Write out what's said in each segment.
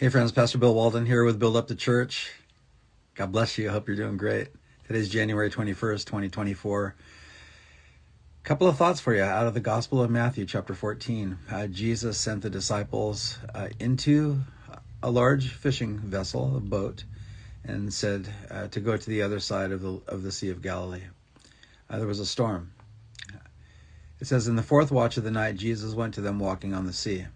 Hey friends, Pastor Bill Walden here with Build Up the Church. God bless you. I hope you're doing great. Today's January 21st, 2024. Couple of thoughts for you out of the Gospel of Matthew, chapter 14. Jesus sent the disciples into a large fishing vessel, a boat, and said to go to the other side of the Sea of Galilee. There was a storm. It says, in the fourth watch of the night, Jesus went to them walking on the sea.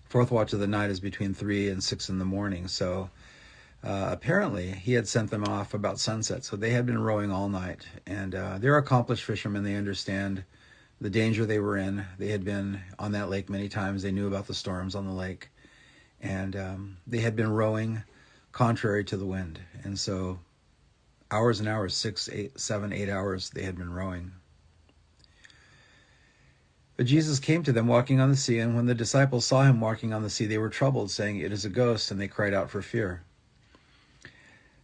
Fourth watch of the night is between 3 and 6 in the morning. So apparently he had sent them off about sunset. So they had been rowing all night. And they're accomplished fishermen. They understand the danger they were in. They had been on that lake many times. They knew about the storms on the lake. And they had been rowing contrary to the wind. And so hours and hours, 6, 8, 7, 8 hours, they had been rowing. But Jesus came to them walking on the sea, and when the disciples saw him walking on the sea, they were troubled, saying, "It is a ghost," and they cried out for fear.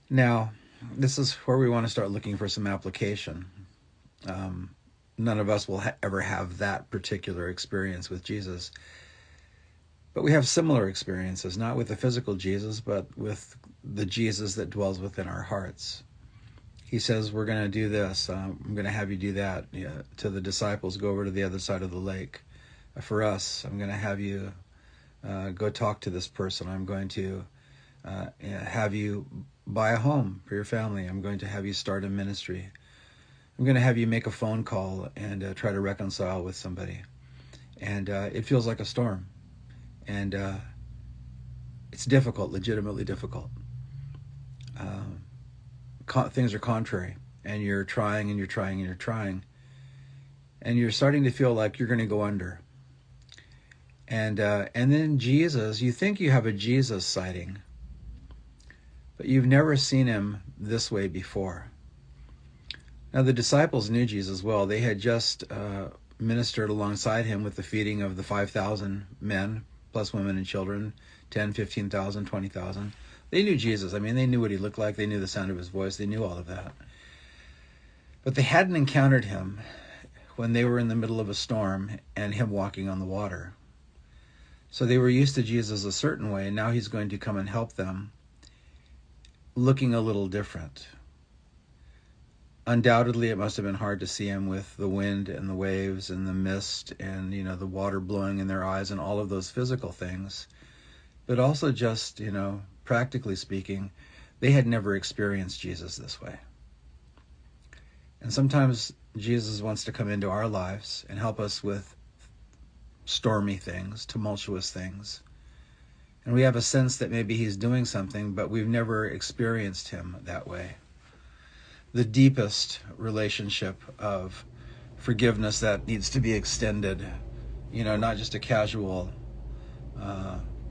Now, this is where we want to start looking for some application. None of us will ever have that particular experience with Jesus. But we have similar experiences, not with the physical Jesus, but with the Jesus that dwells within our hearts. He says, we're going to do this. I'm going to have you do that. To the disciples, go over to the other side of the lake. For us, I'm going to have you go talk to this person. I'm going to have you buy a home for your family. I'm going to have you start a ministry. I'm going to have you make a phone call and try to reconcile with somebody. And it feels like a storm. And it's difficult, legitimately difficult. Things are contrary, and you're trying and you're trying and you're trying, and you're starting to feel like you're going to go under. And then Jesus, you think you have a Jesus sighting, but you've never seen him this way before. Now the disciples knew Jesus well. They had just ministered alongside him with the feeding of the 5,000 men, plus women and children, 10, 15,000, 20,000. They knew Jesus. I mean, they knew what he looked like. They knew the sound of his voice. They knew all of that. But they hadn't encountered him when they were in the middle of a storm and him walking on the water. So they were used to Jesus a certain way, and now he's going to come and help them looking a little different. Undoubtedly, it must have been hard to see him with the wind and the waves and the mist and, the water blowing in their eyes and all of those physical things. But also just, practically speaking, they had never experienced Jesus this way. And sometimes Jesus wants to come into our lives and help us with stormy things, tumultuous things. And we have a sense that maybe he's doing something, but we've never experienced him that way. The deepest relationship of forgiveness that needs to be extended, not just a casual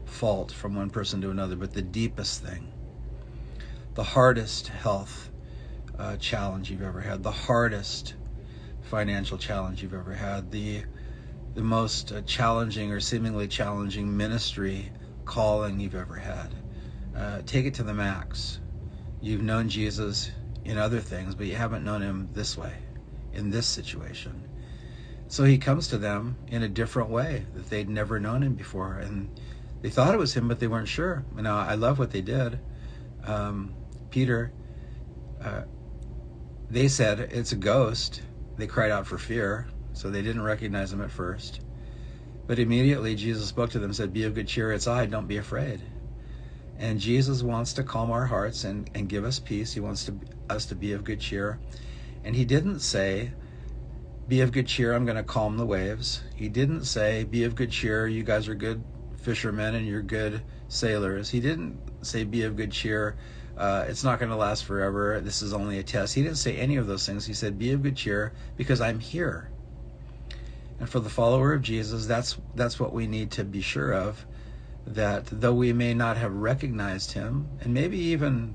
fault from one person to another, but the deepest thing, the hardest health challenge you've ever had, the hardest financial challenge you've ever had, the most challenging or seemingly challenging ministry calling you've ever had. Take it to the max. You've known Jesus in other things, but you haven't known him this way, in this situation. So he comes to them in a different way that they'd never known him before, and they thought it was him, but they weren't sure. Now, I love what they did. Peter, they said, it's a ghost. They cried out for fear, so they didn't recognize him at first. But immediately Jesus spoke to them and said, be of good cheer, it's I, don't be afraid. And Jesus wants to calm our hearts and give us peace. He wants us to be of good cheer. And he didn't say, be of good cheer, I'm going to calm the waves. He didn't say, be of good cheer, you guys are good fishermen and you're good sailors. He didn't say, be of good cheer, it's not going to last forever, this is only a test. He didn't say any of those things. He said, be of good cheer because I'm here. And for the follower of Jesus, that's what we need to be sure of, that though we may not have recognized him, and maybe even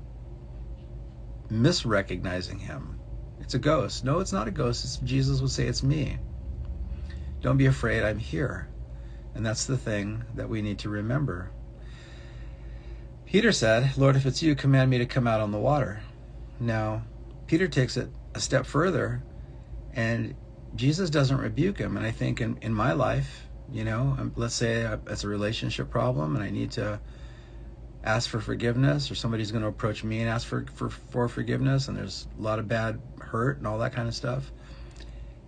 misrecognizing him, it's a ghost. No, it's not a ghost. Jesus would say, it's me. Don't be afraid, I'm here. And that's the thing that we need to remember. Peter said, Lord, if it's you, command me to come out on the water. Now, Peter takes it a step further, and Jesus doesn't rebuke him. And I think in my life, let's say it's a relationship problem and I need to ask for forgiveness, or somebody's going to approach me and ask for forgiveness, and there's a lot of bad hurt and all that kind of stuff.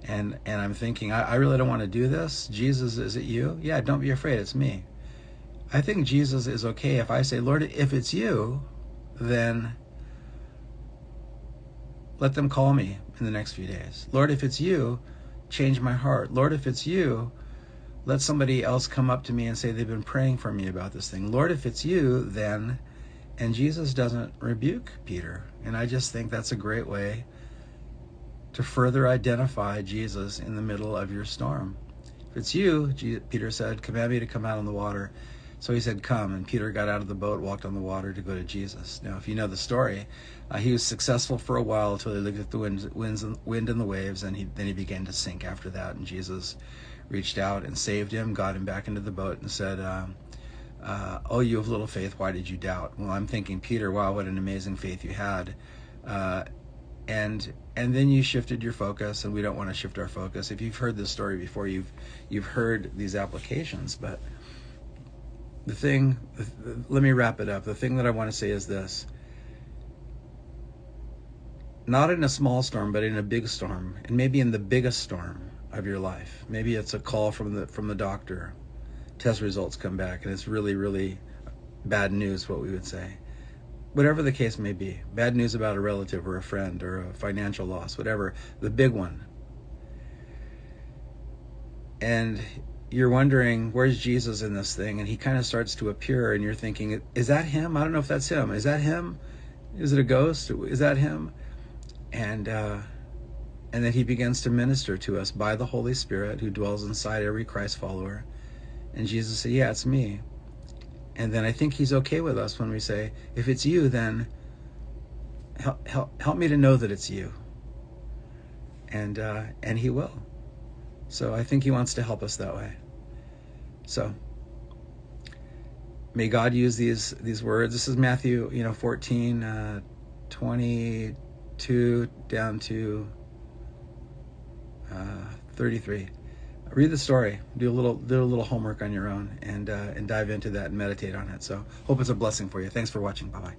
And I'm thinking, I really don't want to do this. Jesus, is it you? Yeah, don't be afraid, it's me. I think Jesus is okay if I say, Lord, if it's you, then let them call me in the next few days. Lord, if it's you, change my heart. Lord, if it's you, let somebody else come up to me and say they've been praying for me about this thing. Lord, if it's you, then... And Jesus doesn't rebuke Peter. And I just think that's a great way to further identify Jesus in the middle of your storm. If it's you, Peter said, command me to come out on the water. So he said, come. And Peter got out of the boat, walked on the water to go to Jesus. Now, if you know the story, he was successful for a while until he looked at the wind and the waves, and then he began to sink after that. And Jesus reached out and saved him, got him back into the boat, and said, oh, you have little faith, why did you doubt? Well, I'm thinking, Peter, wow, what an amazing faith you had. And then you shifted your focus, and we don't want to shift our focus. If you've heard this story before, you've heard these applications. But let me wrap it up. The thing that I want to say is this. Not in a small storm, but in a big storm, and maybe in the biggest storm of your life. Maybe it's a call from the doctor. Test results come back, and it's really, really bad news, what we would say. Whatever the case may be, bad news about a relative or a friend or a financial loss, whatever, the big one. And you're wondering, where's Jesus in this thing? And he kind of starts to appear, and you're thinking, is that him? I don't know if that's him. Is that him? Is it a ghost? Is that him? And then he begins to minister to us by the Holy Spirit who dwells inside every Christ follower. And Jesus said, yeah, it's me. And then I think he's okay with us when we say, if it's you, then help me to know that it's you. And he will. So I think he wants to help us that way. So may God use these words. This is Matthew 14, 22 down to 33. Read the story. Do a little homework on your own, and dive into that and meditate on it. So hope it's a blessing for you. Thanks for watching. Bye-bye.